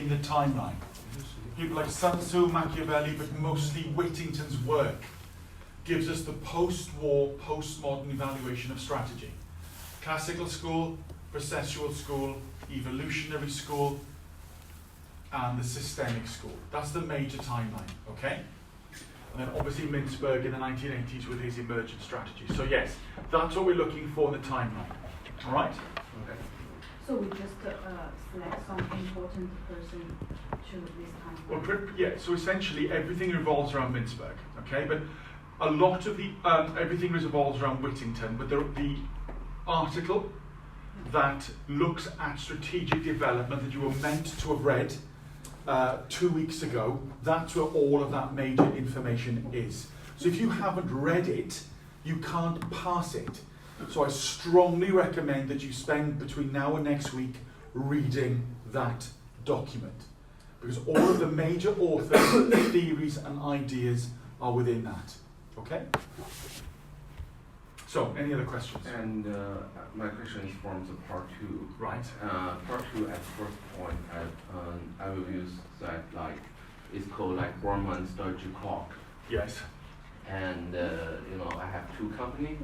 in the timeline. People like Sun Tzu, Machiavelli, but mostly Whittington's work gives us the post-war, postmodern evaluation of strategy. Classical school, processual school, evolutionary school, and the systemic school. That's the major timeline, okay? And then obviously Mintzberg in the 1980s with his emergent strategy. So yes, that's what we're looking for in the timeline, all right? Okay. So we just select some important person to this timeline. Well, yeah, so essentially everything revolves around Mintzberg, okay? But a lot of the, everything revolves around Whittington, but the article that looks at strategic development that you were meant to have read 2 weeks ago, that's where all of that major information is. So if you haven't read it, you can't pass it. So I strongly recommend that you spend between now and next week reading that document, because all of the major authors, theories and ideas are within that. Okay? So, any other questions? And my question is from the part 2. Right. Part 2 at first point, I will use that like, it's called like Borman's strategy clock. Yes. And you know, I have 2 companies.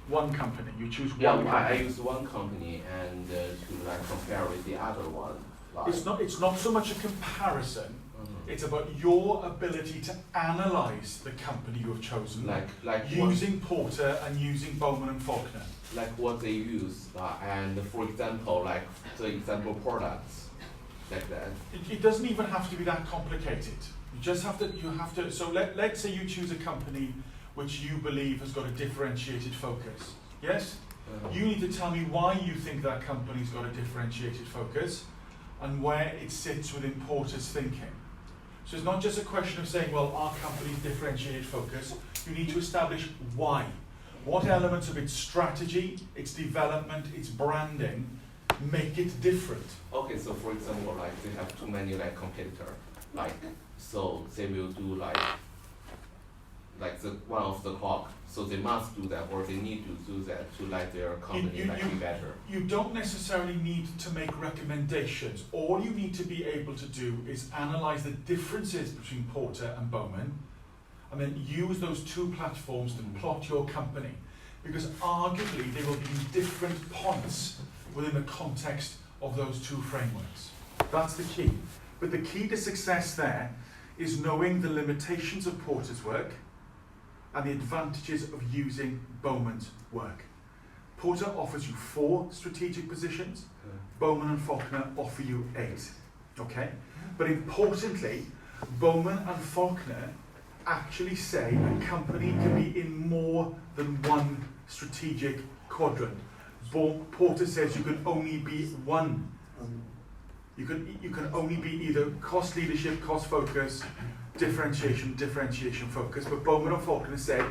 One company, you choose one Yeah, company. I use one company and to like compare with the other one. Like, It's not so much a comparison, it's about your ability to analyse the company you have chosen, like using Porter and using Bowman and Faulkner. like what they use, and for example, like the example products, like that. It doesn't even have to be that complicated. You just have to, so let's say you choose a company which you believe has got a differentiated focus, yes? You need to tell me why you think that company's got a differentiated focus and where it sits within Porter's thinking. So it's not just a question of saying, well, our company's differentiated focus. You need to establish why. What elements of its strategy, its development, its branding make it different? Okay, so for example, like they have too many like competitor, like so they will do like the one of the clock. So they must do that, or they need to do that to let their company be better. You don't necessarily need to make recommendations. All you need to be able to do is analyse the differences between Porter and Bowman, and then use those 2 platforms to plot your company. Because arguably they will be different points within the context of those 2 frameworks. That's the key. But the key to success there is knowing the limitations of Porter's work and the advantages of using Bowman's work. Porter offers you 4 strategic positions, Bowman and Faulkner offer you 8, okay? But importantly, Bowman and Faulkner actually say a company can be in more than one strategic quadrant. Porter says you can only be one. You can only be either cost leadership, cost focus, differentiation focus, but Bowman and Faulkner said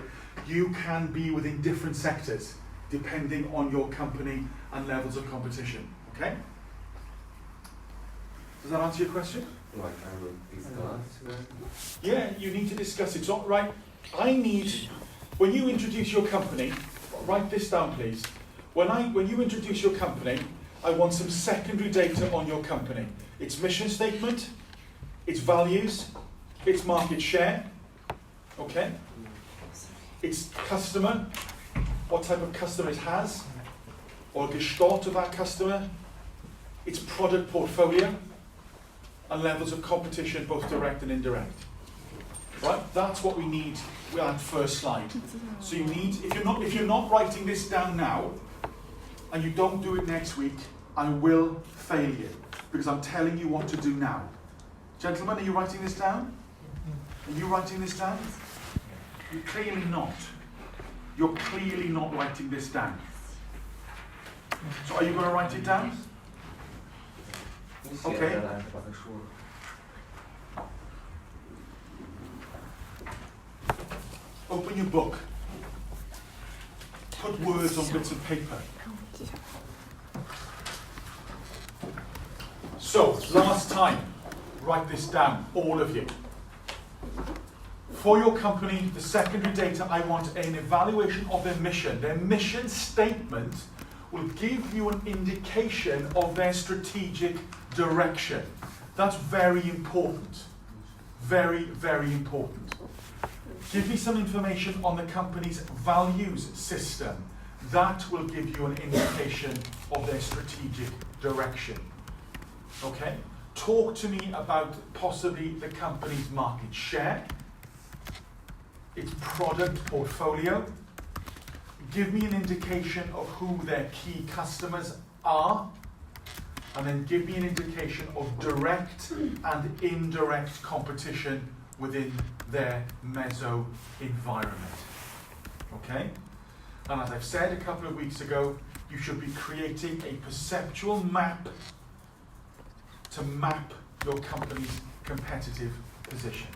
you can be within different sectors depending on your company and levels of competition. Okay? Does that answer your question? Like I will discuss. Yeah, you need to discuss it. So, right, when you introduce your company, write this down please. When you introduce your company, I want some secondary data on your company. Its mission statement, its values, its market share, okay? Its customer, what type of customer it has, or gestalt of that customer, its product portfolio, and levels of competition, both direct and indirect. Right? That's what we need with that first slide. So you need, if you're not writing this down now, and you don't do it next week, I will fail you, because I'm telling you what to do now. Gentlemen, are you writing this down? Are you writing this down? You're clearly not. You're clearly not writing this down. So are you going to write it down? Okay. Open your book. Put words on bits of paper. So, last time, write this down, all of you. For your company, the secondary data, I want an evaluation of their mission. Their mission statement will give you an indication of their strategic direction. That's very important. Very, very important. Give me some information on the company's values system. That will give you an indication of their strategic direction. Okay? Talk to me about possibly the company's market share, its product portfolio. Give me an indication of who their key customers are, and then give me an indication of direct and indirect competition within their meso environment. Okay? And as I've said a couple of weeks ago, you should be creating a perceptual map to map your company's competitive position.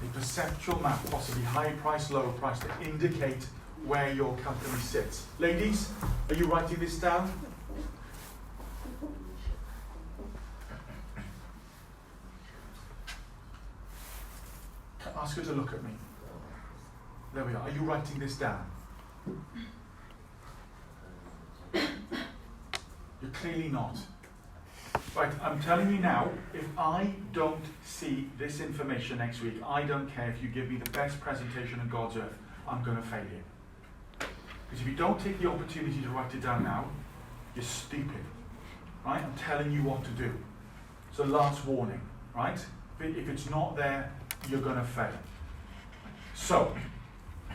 A perceptual map, possibly high price, low price, to indicate where your company sits. Ladies, are you writing this down? Ask her to look at me. There we are. Are you writing this down? You're clearly not. Right, I'm telling you now, if I don't see this information next week, I don't care if you give me the best presentation on God's earth, I'm going to fail you. Because if you don't take the opportunity to write it down now, you're stupid. Right? I'm telling you what to do. It's a last warning. Right? If it's not there, you're going to fail. So,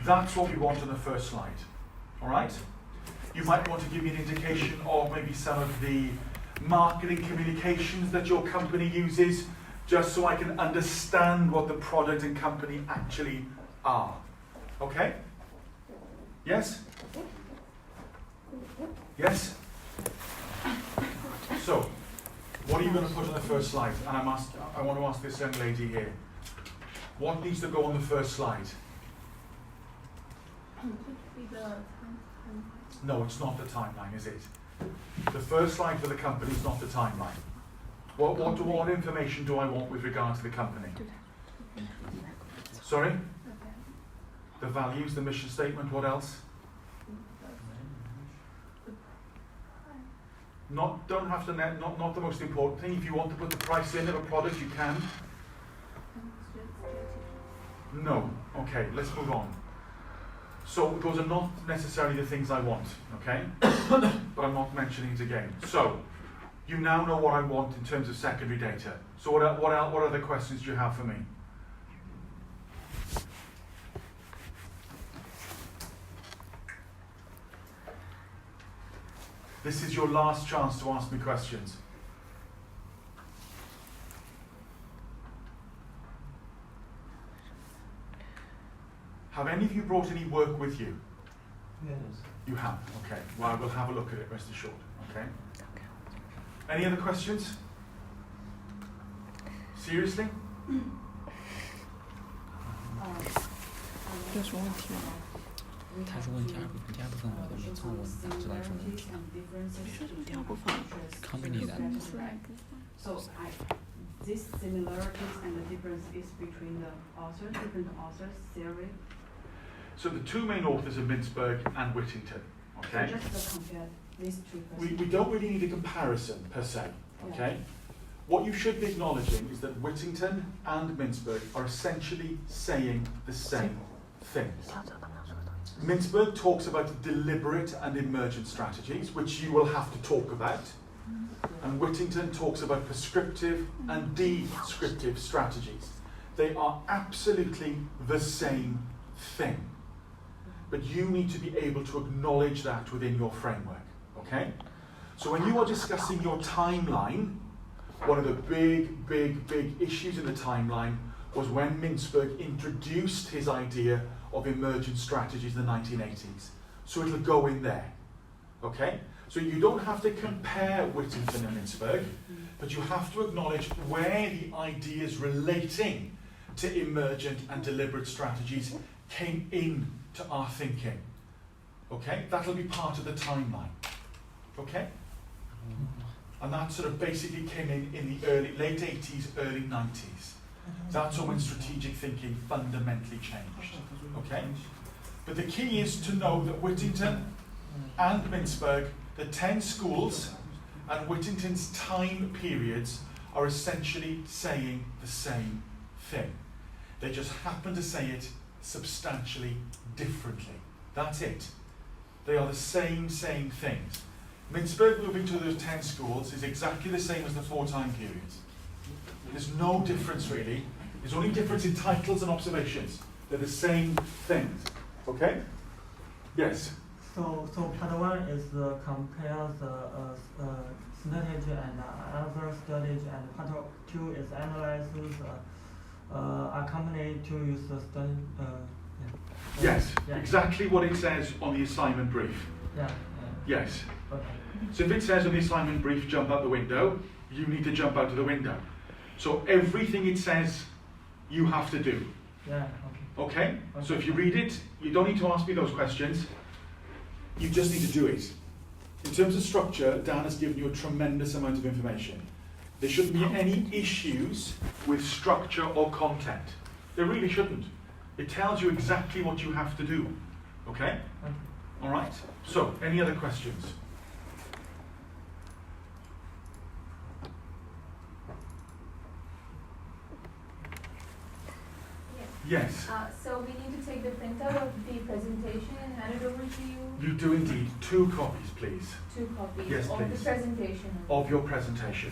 that's what we want on the first slide. Alright? You might want to give me an indication of maybe some of the marketing communications that your company uses, just so I can understand what the product and company actually are. Okay? Yes? Yes? So, what are you going to put on the first slide? And I want to ask this young lady here. What needs to go on the first slide? No, it's not the timeline, is it? The first slide for the company is not the timeline. What information do I want with regard to the company? Sorry? The values, the mission statement, what else? Not the most important thing. If you want to put the price in of a product, you can. No. Okay, let's move on. So those are not necessarily the things I want, okay? But I'm not mentioning it again. So you now know what I want in terms of secondary data. So what other questions do you have for me? This is your last chance to ask me questions. Have any of you brought any work with you? Yes. You have, okay. Well, we'll have a look at it, rest assured, okay? Any other questions? Seriously? 有什么问题吗？他说问第二部分，第二部分我都没做，我哪知道什么问题？第二部分 company 的。 These similarities and the differences between the authors, different authors, theory. So the two main authors are Mintzberg and Whittington, okay? So just to compare these two persons. We don't really need a comparison per se, okay? What you should be acknowledging is that Whittington and Mintzberg are essentially saying the same thing. Mintzberg talks about deliberate and emergent strategies, which you will have to talk about. And Whittington talks about prescriptive and descriptive strategies. They are absolutely the same thing. But you need to be able to acknowledge that within your framework, okay? So when you are discussing your timeline, one of the big issues in the timeline was when Mintzberg introduced his idea of emergent strategies in the 1980s. So it'll go in there, okay? So you don't have to compare Whittington and Mintzberg, but you have to acknowledge where the ideas relating to emergent and deliberate strategies came into our thinking. Okay? That'll be part of the timeline. Okay? And that sort of basically came in the late 80s, early 90s. That's when strategic thinking fundamentally changed. Okay? But the key is to know that Whittington and Mintzberg, the 10 schools and Whittington's time periods are essentially saying the same thing. They just happen to say it substantially differently. That's it. They are the same things. Mintzberg moving to those 10 schools is exactly the same as the 4 time periods. There's no difference really. There's only difference in titles and observations. They're the same things. Okay? Yes? So part 1 is compare the strategy and other strategy, and part 2 is analyzes a company to use the strategy. Yes, Yeah. exactly what it says on the assignment brief. Yeah. Yes. Okay. So if it says on the assignment brief, jump out the window, you need to jump out of the window. So everything it says, you have to do. Yeah. Okay? So if you read it, you don't need to ask me those questions. You just need to do it. In terms of structure, Dan has given you a tremendous amount of information. There shouldn't be any issues with structure or content. There really shouldn't. It tells you exactly what you have to do. Okay? All right? So, any other questions? Yes. So we need to take the printout of the presentation and hand it over to you. You do indeed. 2 copies, please. 2 copies Yes, of please. the presentation. Of your presentation.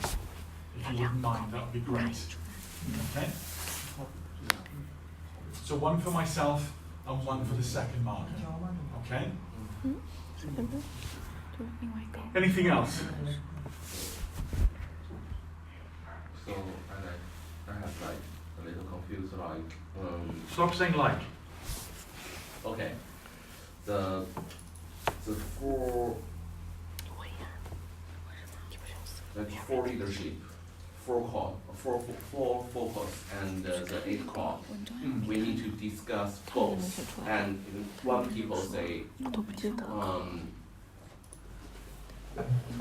If you wouldn't mind, that would be great. Okay? So 1 for myself and 1 for the second marker. Okay? Anything else? So I have like a little confused, like Stop saying like. okay, the 4 leadership, 4 focus, and the 8 core. We need to discuss both. And one people say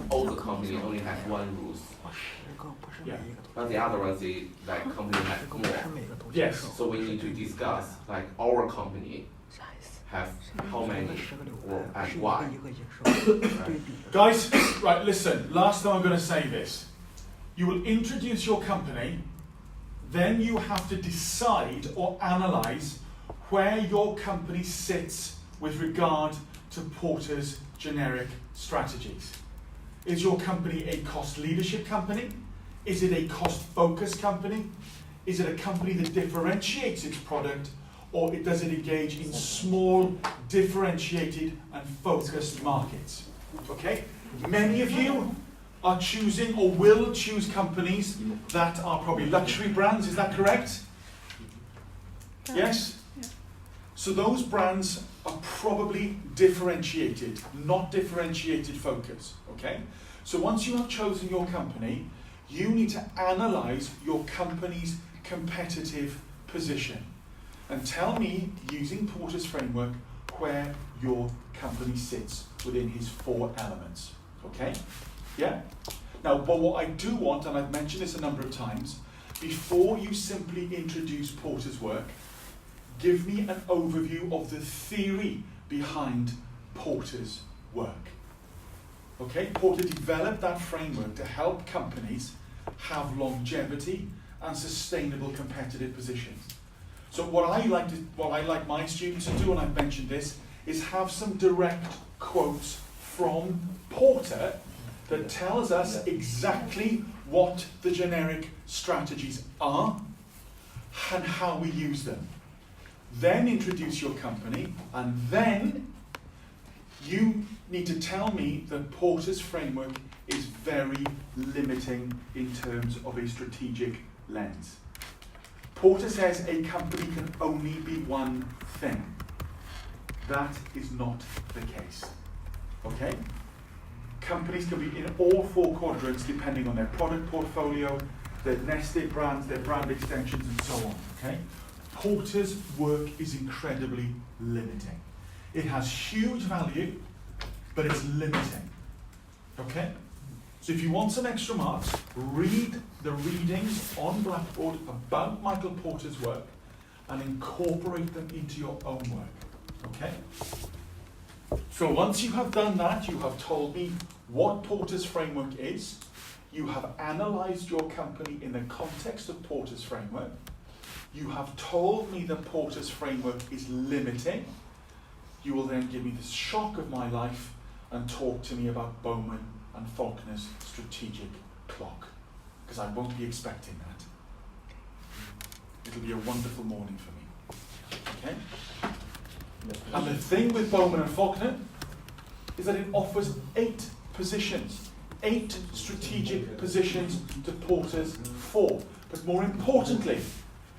all the company only has 1 rules, Yeah. but the other one say like company has more. Yes. So we need to discuss like our company have how many or and why. Guys, right, listen. Last time I'm going to say this. You will introduce your company, then you have to decide or analyse where your company sits with regard to Porter's generic strategies. Is your company a cost leadership company? Is it a cost focused company? Is it a company that differentiates its product, or does it engage in small, differentiated and focused markets? Okay? Many of you are choosing or will choose companies that are probably luxury brands, is that correct? Yes? So those brands are probably differentiated, not differentiated focus, okay? So once you have chosen your company, you need to analyse your company's competitive position and tell me, using Porter's framework, where your company sits within his 4 elements, okay? Yeah? Now, but what I do want, and I've mentioned this a number of times, before you simply introduce Porter's work, give me an overview of the theory behind Porter's work. Okay? Porter developed that framework to help companies have longevity and sustainable competitive positions. So what I like my students to do, and I've mentioned this, is have some direct quotes from Porter that tells us exactly what the generic strategies are and how we use them. Then introduce your company, and then you need to tell me that Porter's framework is very limiting in terms of a strategic lens. Porter says a company can only be one thing. That is not the case. Okay? Companies can be in all 4 quadrants depending on their product portfolio, their nested brands, their brand extensions, and so on. Okay? Porter's work is incredibly limiting. It has huge value, but it's limiting. Okay? So if you want some extra marks, read the readings on Blackboard about Michael Porter's work and incorporate them into your own work. Okay? So once you have done that, you have told me what Porter's framework is, You have analysed your company in the context of Porter's framework. You have told me that Porter's framework is limiting. You will then give me the shock of my life and talk to me about Bowman and Faulkner's strategic clock, because I won't be expecting that. It'll be a wonderful morning for me. Okay? And the thing with Bowman and Faulkner is that it offers 8 positions, 8 strategic positions to Porter's 4. But more importantly,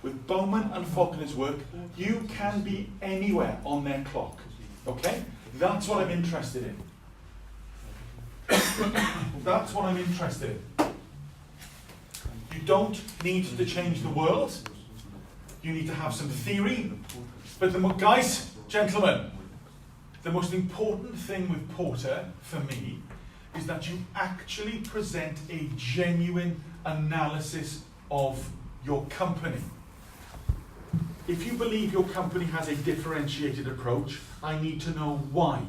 with Bowman and Faulkner's work, you can be anywhere on their clock. Okay? That's what I'm interested in. That's what I'm interested in. You don't need to change the world. You need to have some theory. But guys, gentlemen, the most important thing with Porter, for me, is that you actually present a genuine analysis of your company. If you believe your company has a differentiated approach, I need to know why.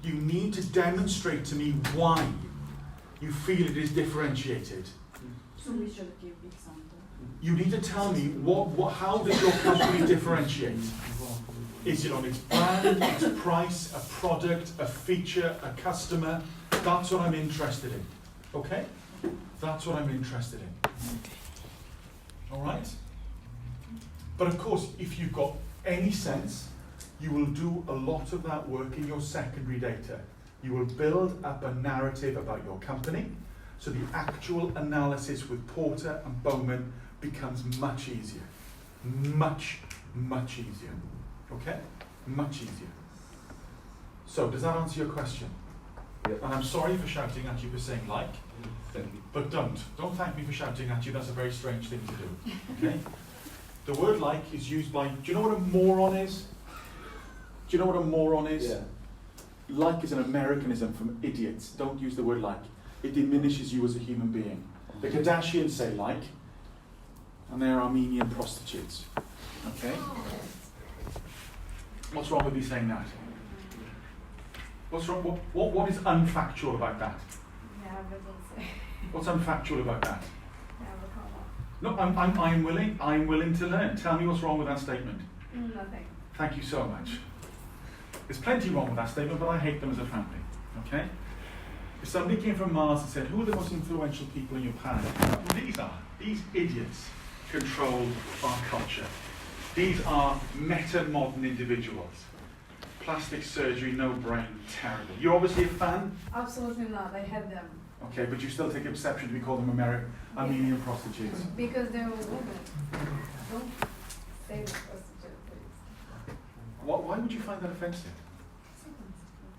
You need to demonstrate to me why you feel it is differentiated. So we should give example. You need to tell me how does your company differentiate? Is it on its brand, its price, a product, a feature, a customer? That's what I'm interested in. Okay? That's what I'm interested in. All right? But of course, if you've got any sense, you will do a lot of that work in your secondary data. You will build up a narrative about your company, so the actual analysis with Porter and Bowman becomes much easier. Much, much easier. Okay? Much easier. So, does that answer your question? Yep. And I'm sorry for shouting at you for saying like, Thank you. but don't. Don't thank me for shouting at you, that's a very strange thing to do. Okay? The word like is used by, do you know what a moron is? Do you know what a moron is? Yeah. Like is an Americanism from idiots. Don't use the word like. It diminishes you as a human being. The Kardashians say like, and they're Armenian prostitutes. Okay? What's wrong with me saying that? What's wrong? What is unfactual about that? Yeah, but don't say. What's unfactual about that? Yeah, but come No, on. I'm willing to learn. Tell me what's wrong with that statement. Nothing. Thank you so much. There's plenty wrong with that statement, but I hate them as a family. Okay? If somebody came from Mars and said, who are the most influential people in your planet? These idiots control our culture. These are meta-modern individuals. Plastic surgery, no brain, terrible. You're obviously a fan? Absolutely not. I had them. Okay, but you still take exception to be called them Armenian prostitutes. Because they're women. Don't say the prostitute, please. Why would you find that offensive?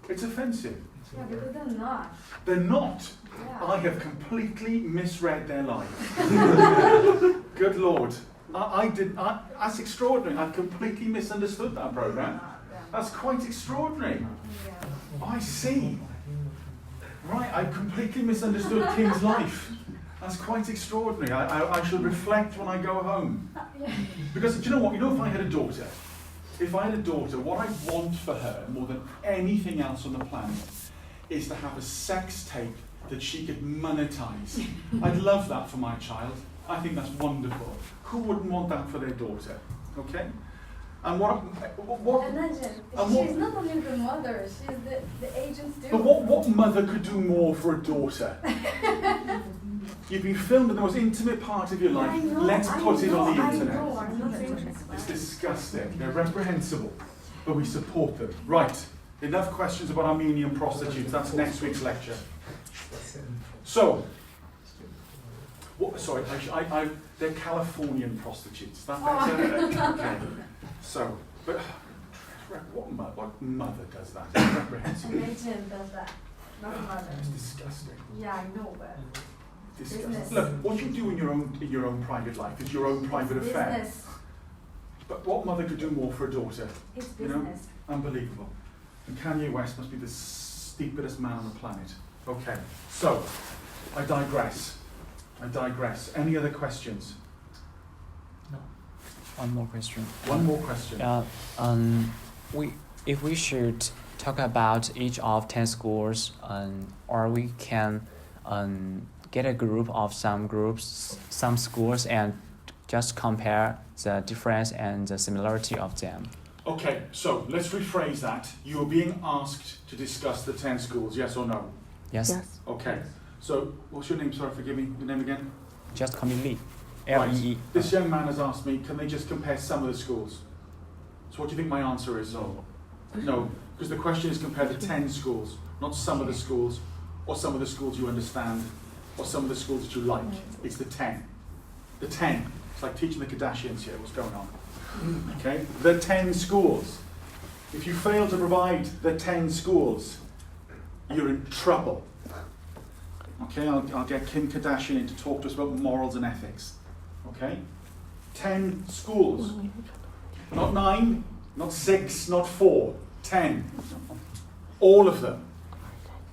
It's offensive. Yeah, because they're not. They're not. Yeah. I have completely misread their lives. Good Lord. That's extraordinary. I've completely misunderstood that program. That's quite extraordinary. Yeah. I see. Right, I completely misunderstood King's life. That's quite extraordinary. I shall reflect when I go home. Yeah. Because, do you know what? You know, if I had a daughter, what I want for her more than anything else on the planet is to have a sex tape that she could monetize. I'd love that for my child. I think that's wonderful. Who wouldn't want that for their daughter? Okay? And Imagine, she's not only the mother, she's the agent too. but what mother could do more for a daughter? You've been filmed in the most intimate part of your life. Let's put it on the internet. I'm not saying It's disgusting. They're reprehensible, but we support them. Right. Enough questions about Armenian prostitutes. That's next week's lecture. So, sorry, they're Californian prostitutes. That okay. So, but what mother does that? It's reprehensible. Imagine does that, not mother. It's disgusting. Yeah, I know, but Disgusting. Business. Look, what you do in your own private life is your own private affair. business. But what mother could do more for a daughter? It's You know? business. Unbelievable. And Kanye West must be the stupidest man on the planet. Okay, so I digress. Any other questions? One more question. One more question. If we should talk about each of 10 schools, or we can get a group of some groups, some schools, and just compare the difference and the similarity of them. Okay, so let's rephrase that. You are being asked to discuss the 10 schools, yes or no? Yes. Okay, so what's your name? Sorry, forgive me, your name again? Just call me Lee. Right. Lee. This young man has asked me, can they just compare some of the schools? So what do you think my answer is? No. No, because the question is compare the 10 schools, not some of the schools, or some of the schools you understand, or some of the schools that you like. It's the 10. The 10. It's like teaching the Kardashians here, what's going on? Okay, the 10 schools. If you fail to provide the 10 schools, you're in trouble. Okay, I'll get Kim Kardashian in to talk to us about morals and ethics. Okay? 10 schools. Not 9, not 6, not 4. 10. All of them.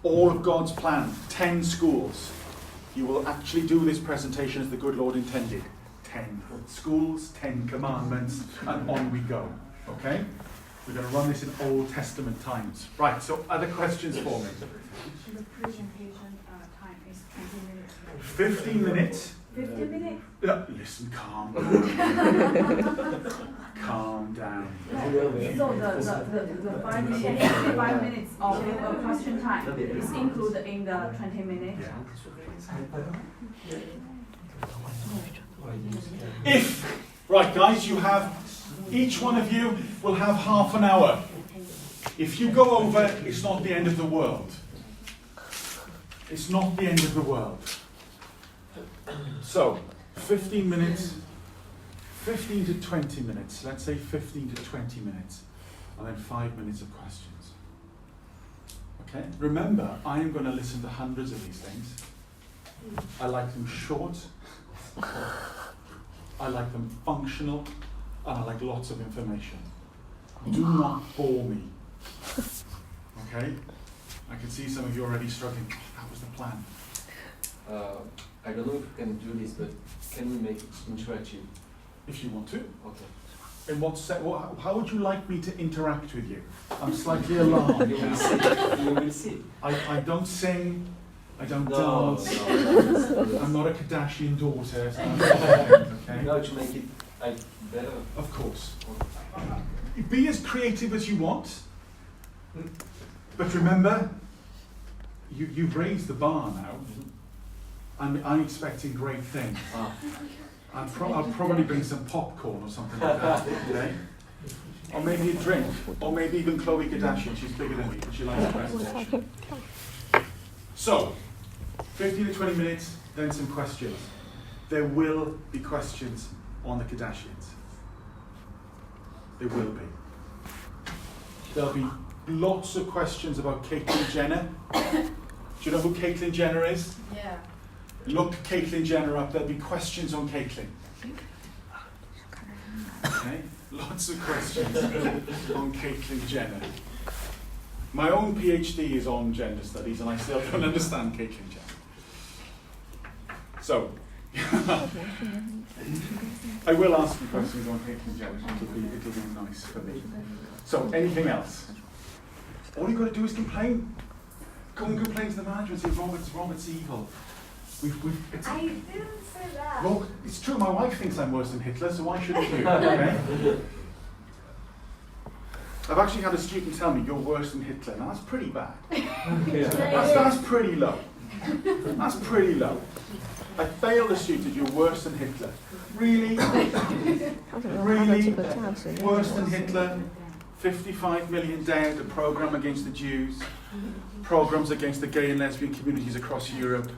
All of God's plan. 10 schools. You will actually do this presentation as the good Lord intended. 10 schools, 10 commandments, and on we go. Okay? We're going to run this in Old Testament times. Right, so other questions for me? The presentation time is 20 minutes. 15 minutes. 50 minutes? Listen, calm down. Calm down. So the 5 minutes of question time is included in the 20 minutes? Yeah. If, right guys, you have, each one of you will have half an hour. If you go over, it's not the end of the world. It's not the end of the world. So, 15 minutes, 15 to 20 minutes, let's say 15 to 20 minutes, and then 5 minutes of questions. Okay? Remember, I am going to listen to hundreds of these things. I like them short, I like them functional, and I like lots of information. Do not bore me. Okay? I can see some of you already struggling. That was the plan. I don't know if we can do this, but can we make it interactive? If you want to. Okay. In what how would you like me to interact with you? I'm slightly alarmed. You will see. You will see. I don't sing. I don't No, dance. no. I'm not a Kardashian daughter. So I'm not okay? No, to make it better. Of course. Be as creative as you want. But remember, you've raised the bar now. I'm expecting great things. I'll probably bring some popcorn or something like that, okay? Or maybe a drink. Or maybe even Khloe Kardashian. She's bigger than me, but she likes the presentation. So, 15 to 20 minutes, then some questions. There will be questions on the Kardashians. There will be. There'll be lots of questions about Caitlyn Jenner. Do you know who Caitlyn Jenner is? Yeah. Look Caitlyn Jenner up, there'll be questions on Caitlyn. Okay? Lots of questions on Caitlyn Jenner. My own PhD is on gender studies and I still don't understand Caitlyn Jenner. So, I will ask you questions on Caitlyn Jenner, it'll be nice for me. So, anything else? All you've got to do is complain. Go and complain to the manager and say, Robert's evil. I didn't say that. Well, it's true, my wife thinks I'm worse than Hitler, so why shouldn't you? Okay? I've actually had a student tell me, you're worse than Hitler. Now, that's pretty bad. That's pretty low. That's pretty low. I failed a student, you're worse than Hitler. Really? Really? Worse than Hitler? 55 million dead, a program against the Jews, programs against the gay and lesbian communities across Europe.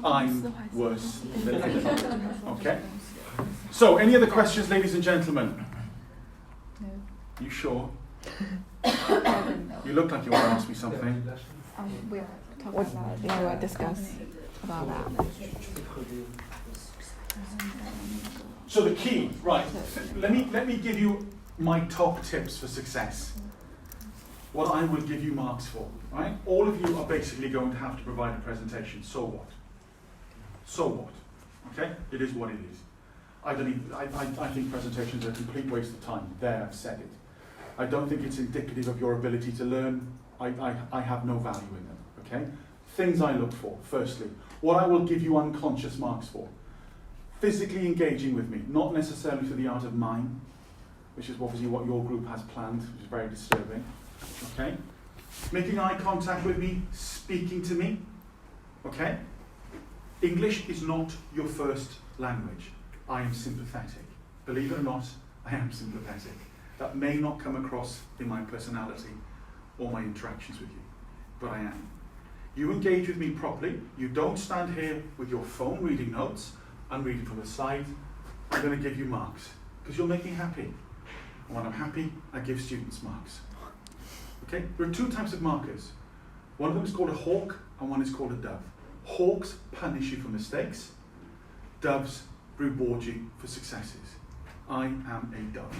I'm worse than Hitler. Okay? So, any other questions, ladies and gentlemen? No. You sure? You look like you want to ask me something. We'll talk about that. We'll discuss about that. So the key, right, let me give you my top tips for success. What I will give you marks for, right? All of you are basically going to have to provide a presentation. So what? So what? Okay? It is what it is. I think presentations are a complete waste of time. There, I've said it. I don't think it's indicative of your ability to learn. I have no value in them. Okay? things I look for, firstly. What I will give you unconscious marks for. Physically engaging with me, not necessarily to the art of mime, which is obviously what your group has planned, which is very disturbing. Okay? Making eye contact with me, speaking to me. Okay? English is not your first language. I am sympathetic. Believe it or not, I am sympathetic. That may not come across in my personality or my interactions with you, but I am. You engage with me properly. You don't stand here with your phone reading notes and reading from the slide. I'm going to give you marks because you'll make me happy. And when I'm happy, I give students marks. Okay? There are two types of markers. One of them is called a hawk and one is called a dove. Hawks punish you for mistakes. Doves reward you for successes. I am a dove.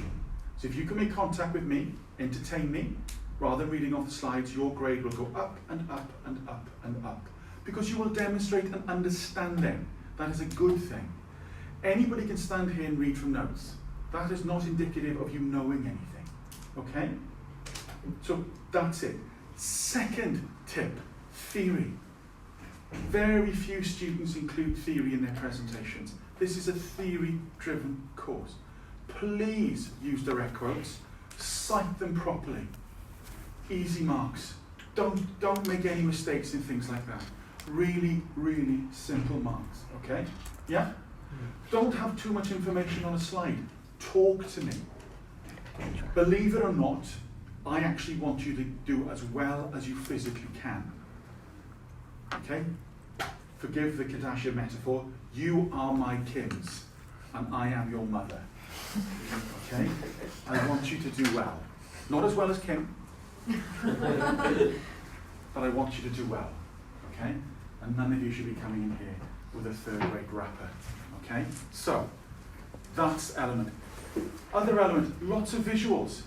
So if you can make contact with me, entertain me, rather than reading off the slides, your grade will go up and up and up and up. Because you will demonstrate an understanding. That is a good thing. Anybody can stand here and read from notes. That is not indicative of you knowing anything. Okay? So that's it. Second tip, theory. Very few students include theory in their presentations. This is a theory-driven course. Please use direct quotes. Cite them properly. Easy marks. Don't make any mistakes in things like that. Really, really simple marks. Okay? Yeah? Don't have too much information on a slide. Talk to me. Believe it or not, I actually want you to do as well as you physically can. Okay? Forgive the Kardashian metaphor. You are my Kims, and I am your mother. Okay? I want you to do well. Not as well as Kim, but I want you to do well. Okay? And none of you should be coming in here with a third-rate wrapper. Okay? So, that's element. Other element, lots of visuals.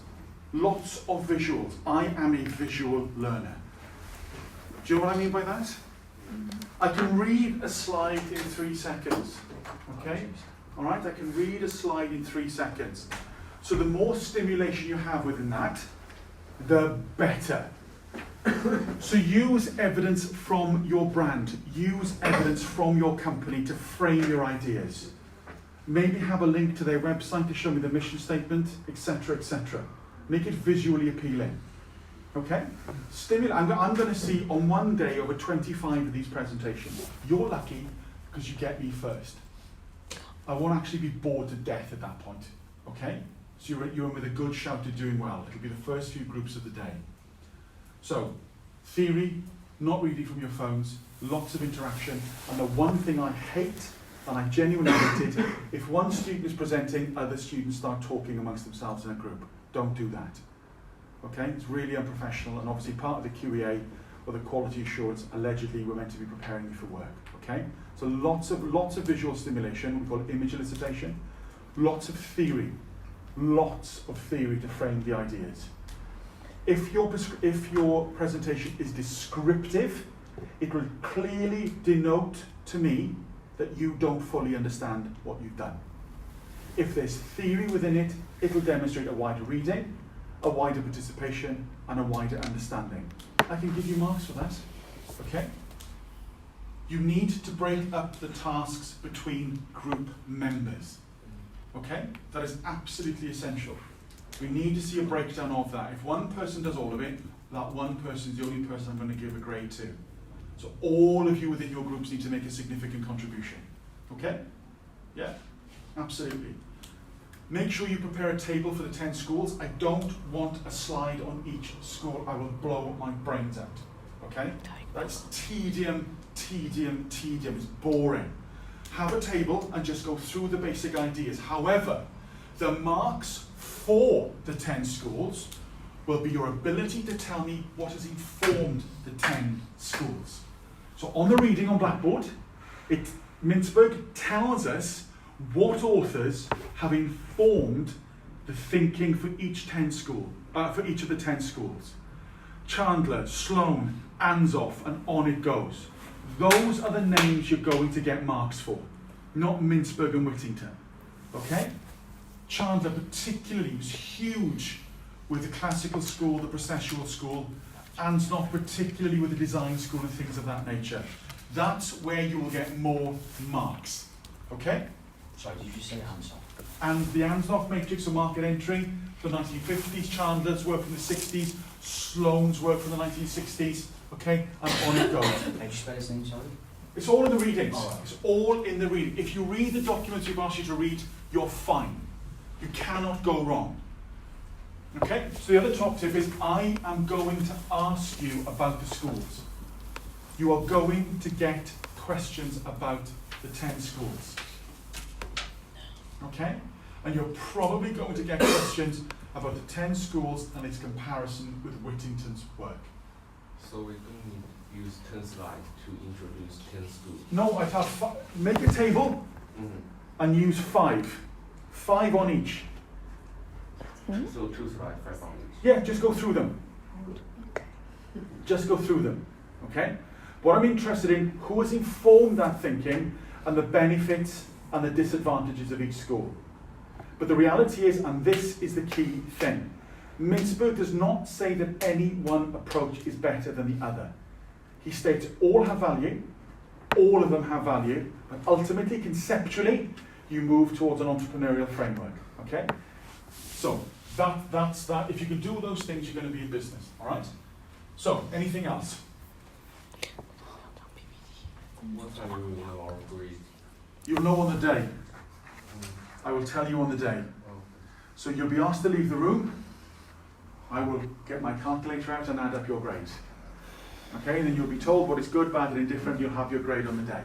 Lots of visuals. I am a visual learner. Do you know what I mean by that? I can read a slide in 3 seconds. Okay? Alright, I can read a slide in 3 seconds. So the more stimulation you have within that, the better. So use evidence from your brand. Use evidence from your company to frame your ideas. Maybe have a link to their website to show me the mission statement, etc., etc. Make it visually appealing. Okay? I'm going to see on one day over 25 of these presentations. You're lucky because you get me first. I won't actually be bored to death at that point. Okay? So you're in with a good shout of doing well. It'll be the first few groups of the day. So, theory, not reading from your phones, lots of interaction, and the one thing I hate, and I genuinely hate it, if one student is presenting, other students start talking amongst themselves in a group. Don't do that. Okay? It's really unprofessional, and obviously part of the QEA, or the quality assurance, allegedly we're meant to be preparing you for work. Okay? So lots of visual stimulation, we call it image elicitation, lots of theory to frame the ideas. If your presentation is descriptive, it will clearly denote to me that you don't fully understand what you've done. If there's theory within it, it will demonstrate a wider reading, a wider participation, and a wider understanding. I can give you marks for that. Okay? You need to break up the tasks between group members. Okay? That is absolutely essential. We need to see a breakdown of that. If one person does all of it, that one person is the only person I'm going to give a grade to. So all of you within your groups need to make a significant contribution. Okay? Yeah? Absolutely. Make sure you prepare a table for the 10 schools. I don't want a slide on each school. I will blow my brains out. Okay? That's tedium. It's boring. Have a table and just go through the basic ideas. However, the marks for the 10 schools will be your ability to tell me what has informed the 10 schools. So on the reading on Blackboard, Mintzberg tells us what authors have informed the thinking for each for each of the 10 schools. Chandler, Sloan, Anzoff, and on it goes. Those are the names you're going to get marks for, not Mintzberg and Whittington. Okay? Chandler particularly was huge with the classical school, the processual school, and not particularly with the design school and things of that nature. That's where you will get more marks. Okay? Sorry, did you say Ansel? And the Ansdorf matrix of market entry, the 1950s, Chandler's work from the 60s, Sloan's work from the 1960s, okay? And on it goes. How do you spell his name, sorry? It's all in the readings. All right. It's all in the reading. If you read the documents we've asked you to read, you're fine. You cannot go wrong. Okay? So the other top tip is I am going to ask you about the schools. You are going to get questions about the 10 schools. Okay? And you're probably going to get questions about the 10 schools and its comparison with Whittington's work. So we don't need to use 10 slides to introduce 10 schools. No, I'd have make a table and use 5. 5 on each. So 2 slides, 5 on each. Yeah, just go through them. Just go through them. Okay? What I'm interested in, who has informed that thinking and the benefits and the disadvantages of each school. But the reality is, and this is the key thing, Mintzberg does not say that any one approach is better than the other. He states all have value, all of them have value, but ultimately, conceptually, you move towards an entrepreneurial framework. Okay? So, that's that. If you can do those things, you're going to be in business. All right? So, anything else? What time will we know our grade? You'll know on the day. I will tell you on the day. So you'll be asked to leave the room. I will get my calculator out and add up your grades. Okay, and then you'll be told what is good, bad, and indifferent. You'll have your grade on the day.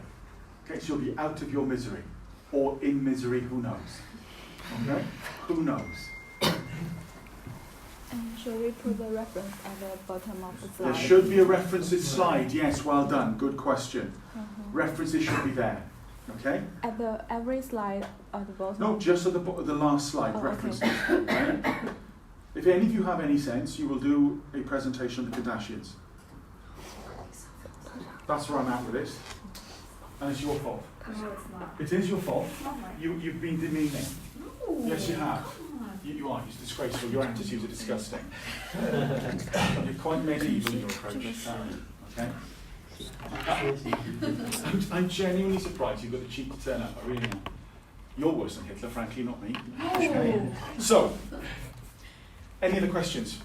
Okay, so you'll be out of your misery. Or in misery, who knows? Okay? Who knows? Should we put the reference at the bottom of the slide? There should be a references slide. Yes, well done. Good question. References should be there. Okay? At the every slide at the bottom? No, just at the last slide, Oh, references. okay. Okay? If any of you have any sense, you will do a presentation of the Kardashians. That's where I'm at with it. And it's your fault. No, it's not. It is your fault. Not mine. You've been demeaning. No. Yes, you have. Come on. You are. It's disgraceful. Your attitudes are disgusting. You're quite medieval in your approach. Okay? I'm genuinely surprised you've got the cheek to turn up. I really am. You're worse than Hitler, frankly, not me. Okay. So, any other questions?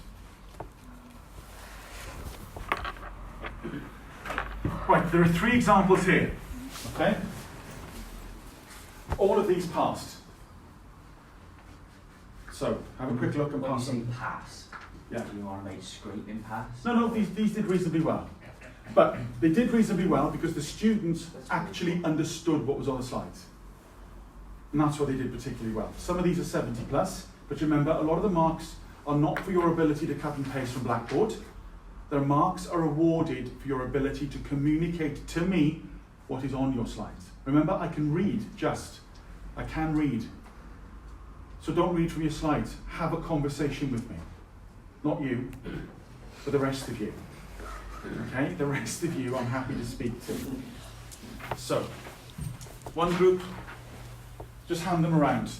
Right, there are 3 examples here. Okay? All of these passed. So, have a quick look and When you pass say them. pass, Yeah. do you want to make scraping pass? No, these did reasonably well. But they did reasonably well because the students actually understood what was on the slides. And that's what they did particularly well. Some of these are 70 plus, but remember, a lot of the marks are not for your ability to cut and paste from Blackboard. Their marks are awarded for your ability to communicate to me what is on your slides. Remember, I can read, I can read. So don't read from your slides. Have a conversation with me. Not you, but the rest of you. Okay, the rest of you I'm happy to speak to. So, one group, just hand them around.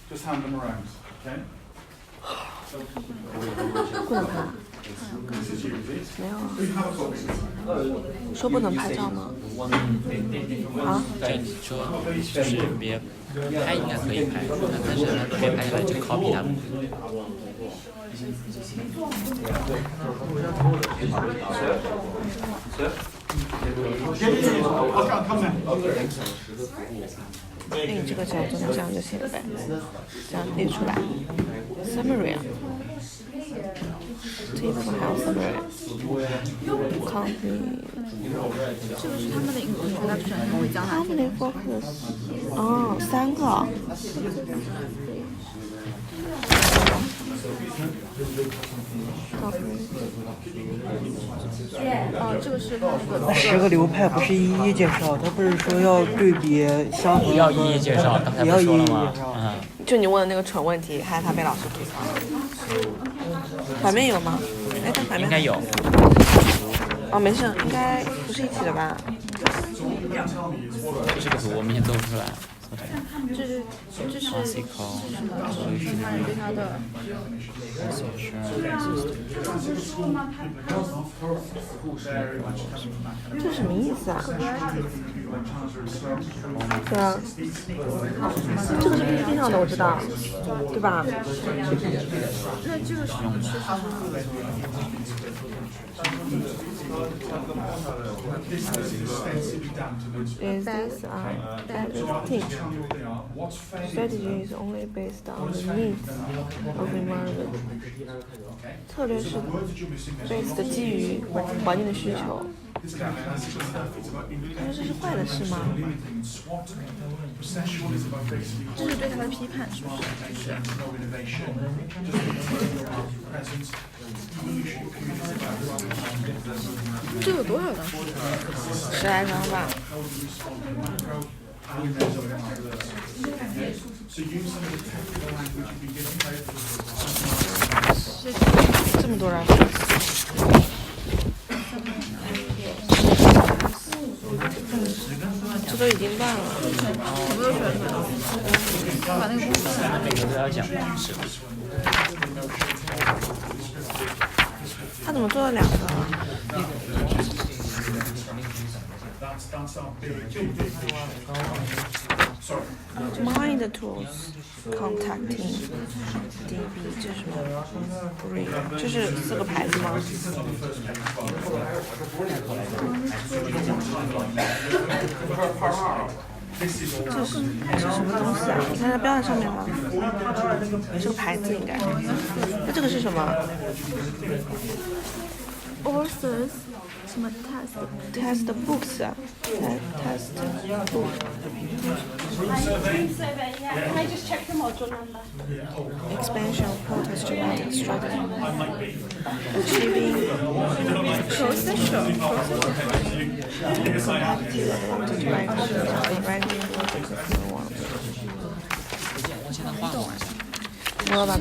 Just hand them around, okay? This is you, is it? You have a copy. 说不能拍照吗？啊？对，说就是别拍应该可以拍，但是他别拍下来就 copy 他们。那你这个角度这样就行了呗，这样列出来。Summary 啊，这一部分还有 summary。Copy。这个是他们的 introduction，他们会讲哪些？他们的 focus， 哦，3个。哦，这个是他那个。 10个流派不是一一介绍，他不是说要对比相同的，不要一一介绍，刚才不是说了吗？嗯。就你问的那个蠢问题，害他被老师吐槽。反面有吗？哎，但反面应该有。哦，没事，应该不是一起的吧？这个图我明显做不出来。这是 classical 什么？分发人对他的 social 对啊， system 这不是说吗？他 very much coming from that kind of 这什么意思啊？ like transfer 对啊，这个是 PPT 上的，我知道，对吧？那这个是用的。 This is extensively down to those. Is this So I teach? can tell you what they are. What's fair Strategy is only based on the needs of environment. 策略是 The words that you're missing there. based 基于环境的需求。 This kind of classical stuff is about 他说这是坏的事吗？ limiting and SWOT. Processual is about basically 这是对他的批判，是不是？ no innovation, just presence. Evolution period is about 这有多少张图？ 10来张吧。 how do you respond to macro and measure others. So use some of the technical language you've been given by 这么多 reference。这都已经办了。我没有选出来，把那个公司每个都要讲是吧？他怎么做了2个？ That's our big. Sorry. Mind tools contacting DB 这是什么 ？Real 这是4个牌子吗？ 这是什么东西啊？你看它标在上面吗？是个牌子应该。那这个是什么 authors 什么 test ？Test books 啊 ，test book。 Can I just check the module number? Expansion of Porter Strategy strategy. Achieving processual active advantage ranking for the consumer wants. 我现在画了一下。摸了吧？